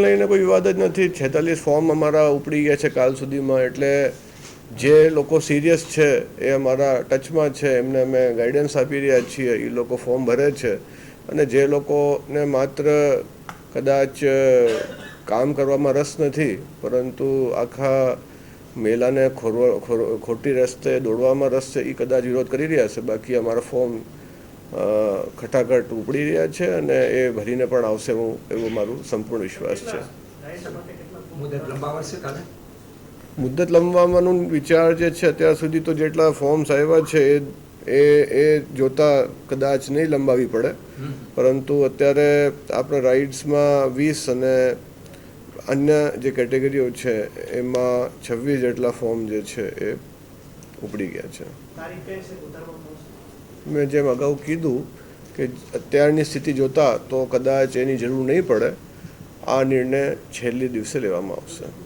લઈને કોઈ વિવાદ જ નથી. 46 ફોર્મ અમારા ઉપડી ગયા છે કાલ સુધીમાં. એટલે જે લોકો સિરિયસ છે એ અમારા ટચમાં છે, એમને અમે ગાઈડન્સ આપી રહ્યા છીએ. એ લોકો ફોર્મ ભરે છે. અને જે લોકોને માત્ર કદાચ કામ કરવામાં રસ નથી, પરંતુ આખા મેલાને ખોટી રસ્તે દોડવામાં રસ છે, એ કદાચ વિરોધ કરી રહ્યા છે. બાકી અમારા ફોર્મ ખટાખટ ઉપડી રહ્યા છે અને એ ભરીને પણ આવશે એવો મારું સંપૂર્ણ વિશ્વાસ છે. મુદ્દત લંબાવવાનો વિચાર જે છે, અત્યાર સુધી તો જેટલા ફોર્મ્સ આવ્યા છે એ જોતા કદાચ નહીં લંબાવી પડે, પરંતુ અત્યારે આપણે રાઇડ્સમાં 20 અને અન્ય જે કેટેગરીઓ છે એમાં 26 જેટલા ફોર્મ જે છે એ ઉપડી ગયા છે. મેં જેમ અગાઉ કીધું કે અત્યારની સ્થિતિ જોતા તો કદાચ એની જરૂર નહીં પડે. આ નિર્ણય છેલ્લે દિવસે લેવામાં આવશે.